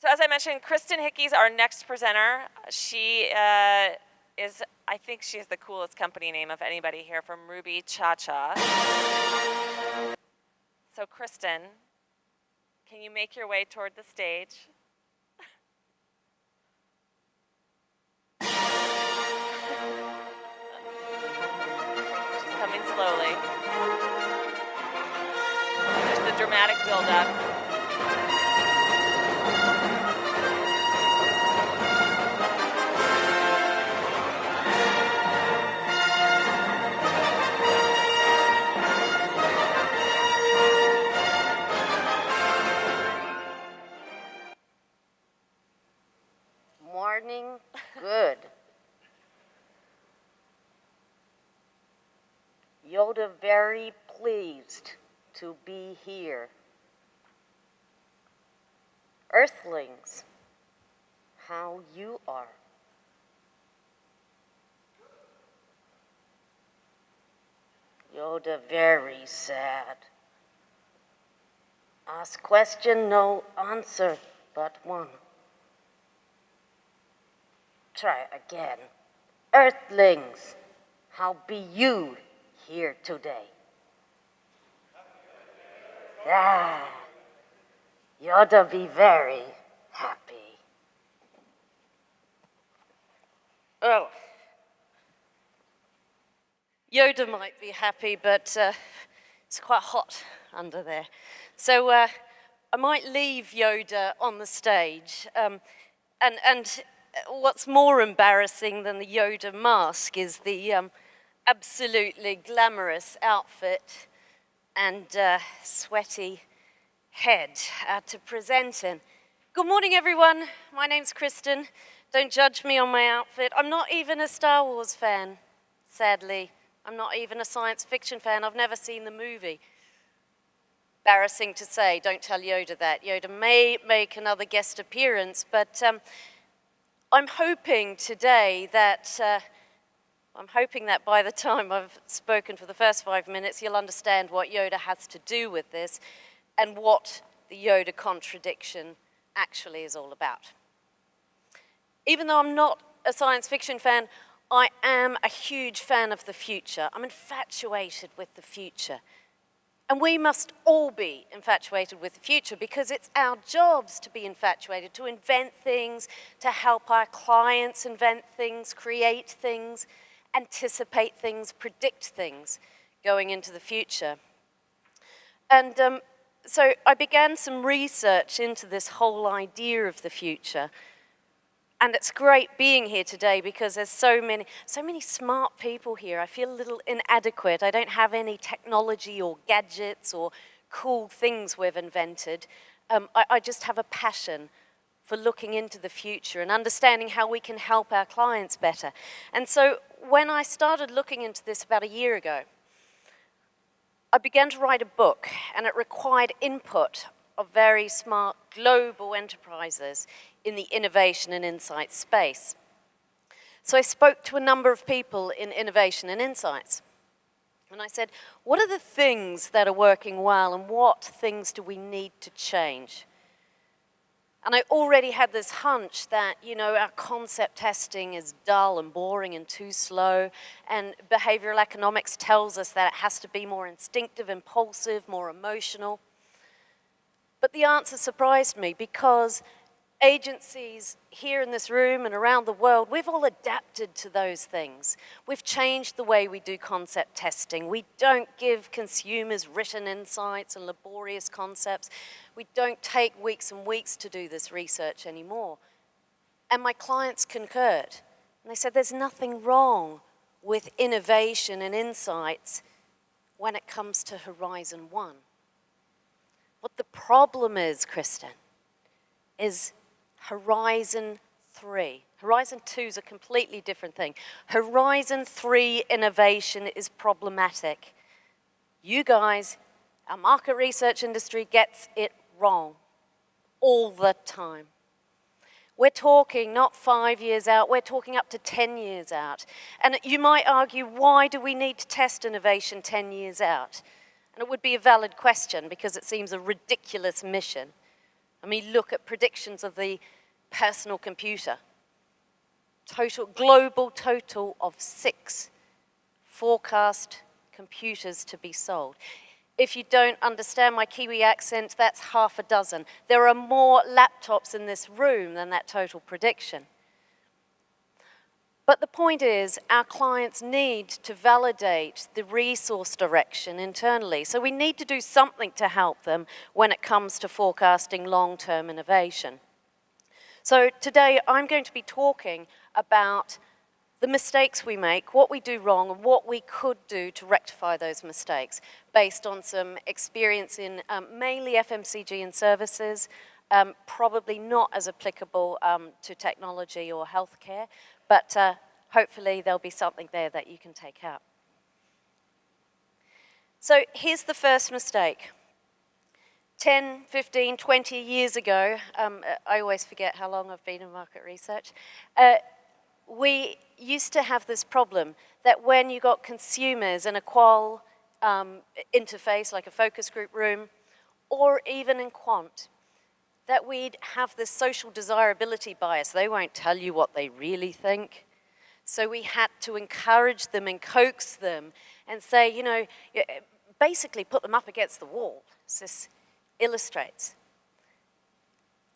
So as I mentioned, Kristin Hickey's our next presenter. She is, I think she is the coolest company name of anybody here, from Ruby Cha-Cha. So Kristin, can you make your way toward the stage? She's coming slowly. There's the dramatic build-up. Morning, good. Yoda very pleased to be here. Earthlings, how you are. Yoda very sad. Ask question, no answer, but one. Try again. Earthlings, how be you here today? Ah, Yoda be very happy. Oh. Yoda might be happy, but it's quite hot under there. So I might leave Yoda on the stage. And what's more embarrassing than the Yoda mask is the absolutely glamorous outfit and sweaty head to present in. Good morning, everyone. My name's Kristin. Don't judge me on my outfit. I'm not even a Star Wars fan, sadly. I'm not even a science fiction fan. I've never seen the movie. Embarrassing to say, don't tell Yoda that. Yoda may make another guest appearance, but I'm hoping today that, by the time I've spoken for the first 5 minutes, you'll understand what Yoda has to do with this and what the Yoda contradiction actually is all about. Even though I'm not a science fiction fan, I am a huge fan of the future. I'm infatuated with the future. And we must all be infatuated with the future because it's our jobs to be infatuated, to invent things, to help our clients invent things, create things, anticipate things, predict things going into the future. And so I began some research into this whole idea of the future. And it's great being here today because there's so many smart people here. I feel a little inadequate. I don't have any technology or gadgets or cool things we've invented. I just have a passion for looking into the future and understanding how we can help our clients better. And so when I started looking into this about a year ago, I began to write a book, and it required input of very smart global enterprises in the innovation and insight space. So I spoke to a number of people in innovation and insights. And I said, what are the things that are working well and what things do we need to change? And I already had this hunch that, our concept testing is dull and boring and too slow, and behavioral economics tells us that it has to be more instinctive, impulsive, more emotional. But the answer surprised me because agencies here in this room and around the world, we've all adapted to those things. We've changed the way we do concept testing. We don't give consumers written insights and laborious concepts. We don't take weeks and weeks to do this research anymore. And my clients concurred. And they said there's nothing wrong with innovation and insights when it comes to Horizon 1. What the problem is, Kristin, is Horizon 3. Horizon 2 is a completely different thing. Horizon 3 innovation is problematic. You guys, our market research industry gets it wrong all the time. We're talking not 5 years out, we're talking up to 10 years out. And you might argue, why do we need to test innovation 10 years out? And it would be a valid question because it seems a ridiculous mission. I mean, look at predictions of the personal computer. Global total of 6 forecast computers to be sold. If you don't understand my Kiwi accent, that's half a dozen. There are more laptops in this room than that total prediction. But the point is, our clients need to validate the resource direction internally. So we need to do something to help them when it comes to forecasting long-term innovation. So today I'm going to be talking about the mistakes we make, what we do wrong, and what we could do to rectify those mistakes based on some experience in mainly FMCG and services, probably not as applicable to technology or healthcare, but hopefully there'll be something there that you can take out. So here's the first mistake. 10, 15, 20 years ago, I always forget how long I've been in market research, we used to have this problem that when you got consumers in a qual interface, like a focus group room, or even in quant, that we'd have this social desirability bias. They won't tell you what they really think. So we had to encourage them and coax them and say, you know, basically put them up against the wall. So this illustrates.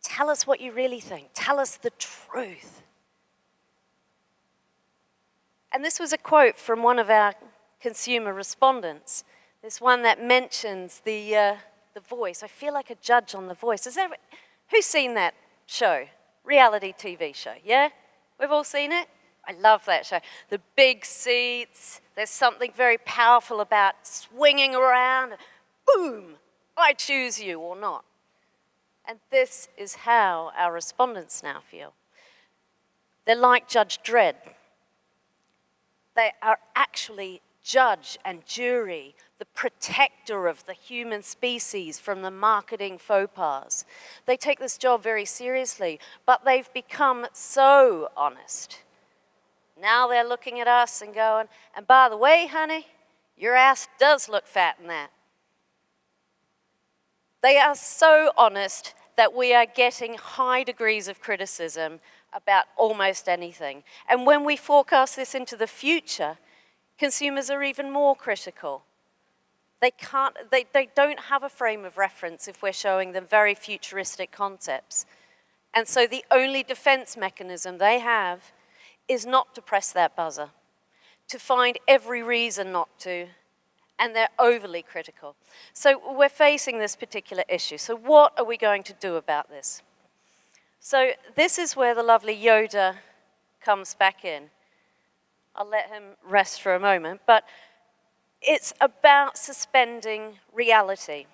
Tell us what you really think. Tell us the truth. And this was a quote from one of our consumer respondents, this one that mentions the voice. I feel like a judge on The Voice. Who's seen that show? Reality TV show, yeah? We've all seen it? I love that show. The big seats, there's something very powerful about swinging around. Boom, I choose you or not. And this is how our respondents now feel. They're like Judge Dredd. They are actually judge and jury, the protector of the human species from the marketing faux pas. They take this job very seriously, but they've become so honest. Now they're looking at us and going, and by the way, honey, your ass does look fat in that. They are so honest that we are getting high degrees of criticism about almost anything. And when we forecast this into the future, consumers are even more critical. They don't have a frame of reference if we're showing them very futuristic concepts. And so the only defense mechanism they have is not to press that buzzer, to find every reason not to, and they're overly critical. So we're facing this particular issue. So what are we going to do about this? So this is where the lovely Yoda comes back in. I'll let him rest for a moment, but it's about suspending reality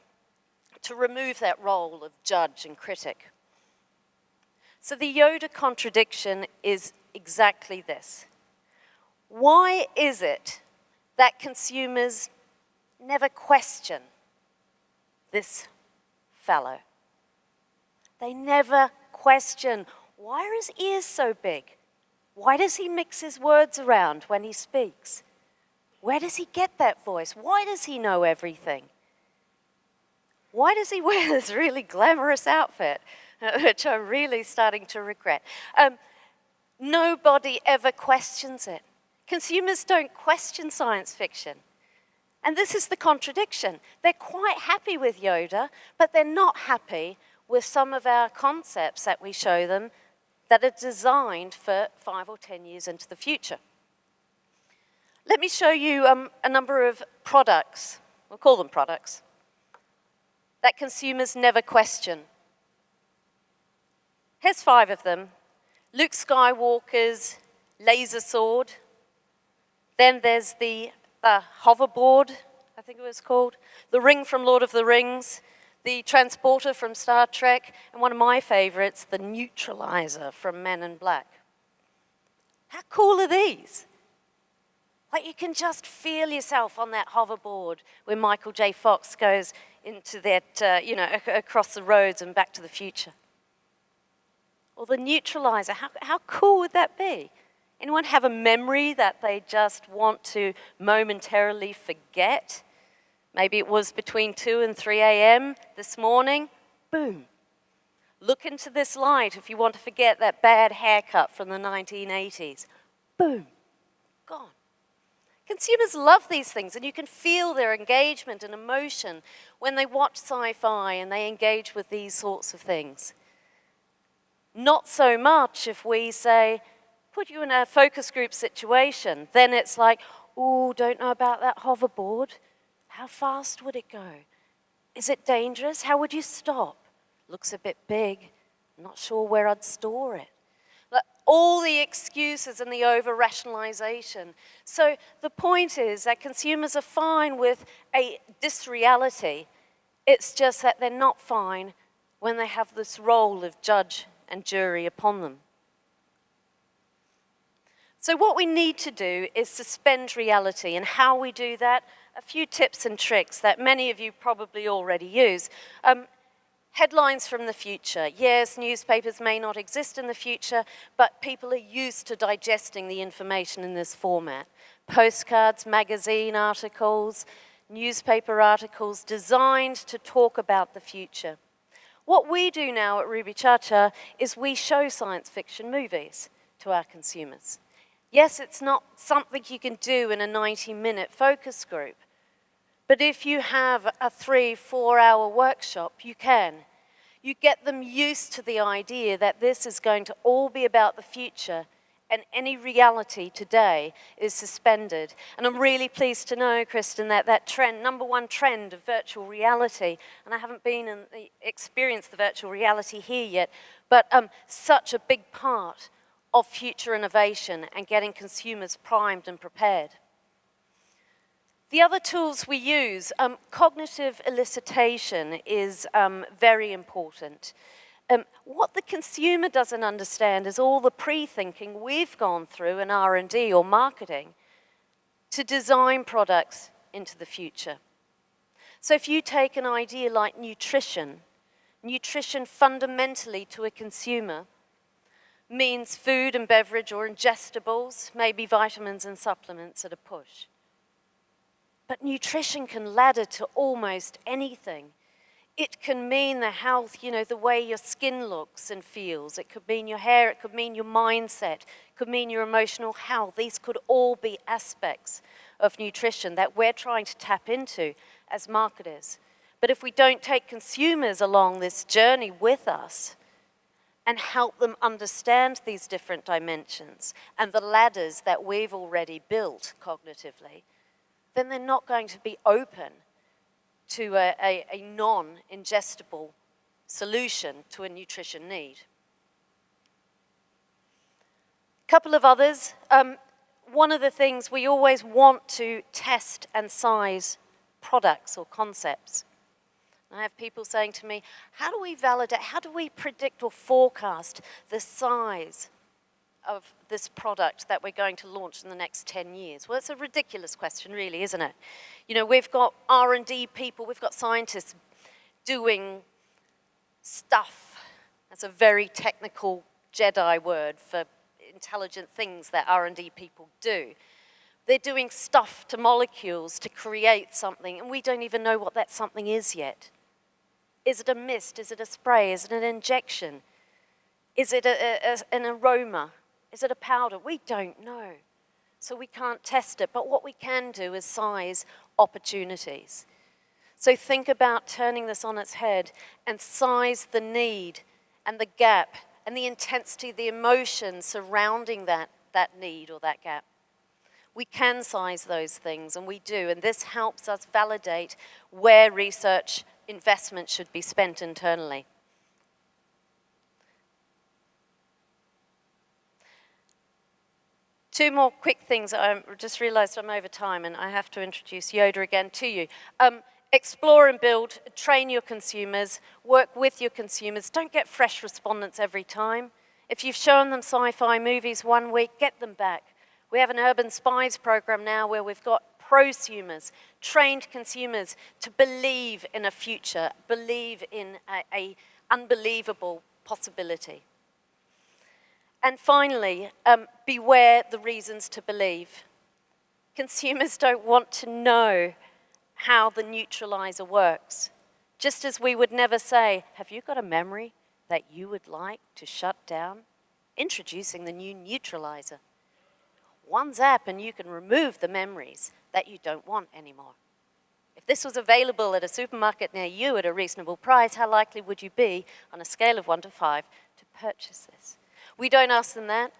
to remove that role of judge and critic. So the Yoda contradiction is exactly this. Why is it that consumers never question this fellow? They never question, why are his ears so big? Why does he mix his words around when he speaks? Where does he get that voice? Why does he know everything? Why does he wear this really glamorous outfit, which I'm really starting to regret? Nobody ever questions it. Consumers don't question science fiction. And this is the contradiction. They're quite happy with Yoda, but they're not happy with some of our concepts that we show them that are designed for 5 or 10 years into the future. Let me show you a number of products, we'll call them products, that consumers never question. Here's 5 of them. Luke Skywalker's laser sword. Then there's the hoverboard, I think it was called. The ring from Lord of the Rings. The transporter from Star Trek, and one of my favorites, the neutralizer from Men in Black. How cool are these? Like you can just feel yourself on that hoverboard when Michael J. Fox goes into that, across the roads and Back to the Future. Or the neutralizer, how cool would that be? Anyone have a memory that they just want to momentarily forget? Maybe it was between 2 and 3 a.m. this morning. Boom. Look into this light if you want to forget that bad haircut from the 1980s. Boom, gone. Consumers love these things, and you can feel their engagement and emotion when they watch sci-fi and they engage with these sorts of things. Not so much if we say, put you in a focus group situation, then it's like, oh, don't know about that hoverboard. How fast would it go? Is it dangerous? How would you stop? Looks a bit big. Not sure where I'd store it. Like, all the excuses and the over-rationalization. So the point is that consumers are fine with a disreality. It's just that they're not fine when they have this role of judge and jury upon them. So what we need to do is suspend reality, and how we do that, a few tips and tricks that many of you probably already use. Headlines from the future. Yes, newspapers may not exist in the future, but people are used to digesting the information in this format. Postcards, magazine articles, newspaper articles designed to talk about the future. What we do now at Ruby Cha-Cha is we show science fiction movies to our consumers. Yes, it's not something you can do in a 90-minute focus group, but if you have a 3-4 hour workshop, you can. You get them used to the idea that this is going to all be about the future, and any reality today is suspended. And I'm really pleased to know, Kristin, that trend, #1 trend of virtual reality, and I haven't experienced the virtual reality here yet, but such a big part of future innovation and getting consumers primed and prepared. The other tools we use, cognitive elicitation is very important. What the consumer doesn't understand is all the pre-thinking we've gone through in R&D or marketing to design products into the future. So if you take an idea like nutrition fundamentally to a consumer means food and beverage or ingestibles, maybe vitamins and supplements at a push. But nutrition can ladder to almost anything. It can mean the health, the way your skin looks and feels. It could mean your hair, it could mean your mindset, it could mean your emotional health. These could all be aspects of nutrition that we're trying to tap into as marketers. But if we don't take consumers along this journey with us and help them understand these different dimensions and the ladders that we've already built cognitively, then they're not going to be open to a non-ingestible solution to a nutrition need. A couple of others. One of the things we always want to test and size products or concepts. I have people saying to me, how do we validate, how do we predict or forecast the size of this product that we're going to launch in the next 10 years? Well, it's a ridiculous question, really, isn't it? We've got R&D people, we've got scientists doing stuff. That's a very technical Jedi word for intelligent things that R&D people do. They're doing stuff to molecules to create something, and we don't even know what that something is yet. Is it a mist? Is it a spray? Is it an injection? Is it an aroma? Is it a powder? We don't know. So we can't test it. But what we can do is size opportunities. So think about turning this on its head and size the need and the gap and the intensity, the emotion surrounding that need or that gap. We can size those things, and we do. And this helps us validate where research investment should be spent internally. Two more quick things. I just realized I'm over time and I have to introduce Yoda again to you. Explore and build, train your consumers, work with your consumers. Don't get fresh respondents every time. If you've shown them sci-fi movies one week, get them back. We have an Urban Spies program now where we've got prosumers, trained consumers to believe in a future, believe in an unbelievable possibility. And finally, beware the reasons to believe. Consumers don't want to know how the neutralizer works. Just as we would never say, have you got a memory that you would like to shut down? Introducing the new neutralizer. One zap and you can remove the memories that you don't want anymore. If this was available at a supermarket near you at a reasonable price, how likely would you be, on a scale of 1 to 5, to purchase this? We don't ask them that.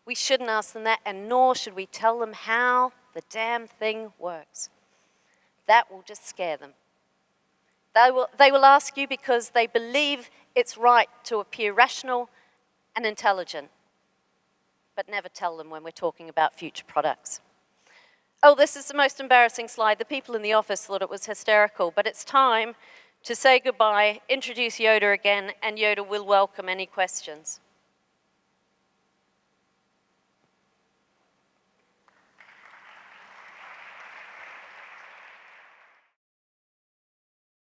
We shouldn't ask them that, and nor should we tell them how the damn thing works. That will just scare them. They will ask you because they believe it's right to appear rational and intelligent, but never tell them when we're talking about future products. Oh, this is the most embarrassing slide. The people in the office thought it was hysterical, but it's time to say goodbye, introduce Yoda again, and Yoda will welcome any questions.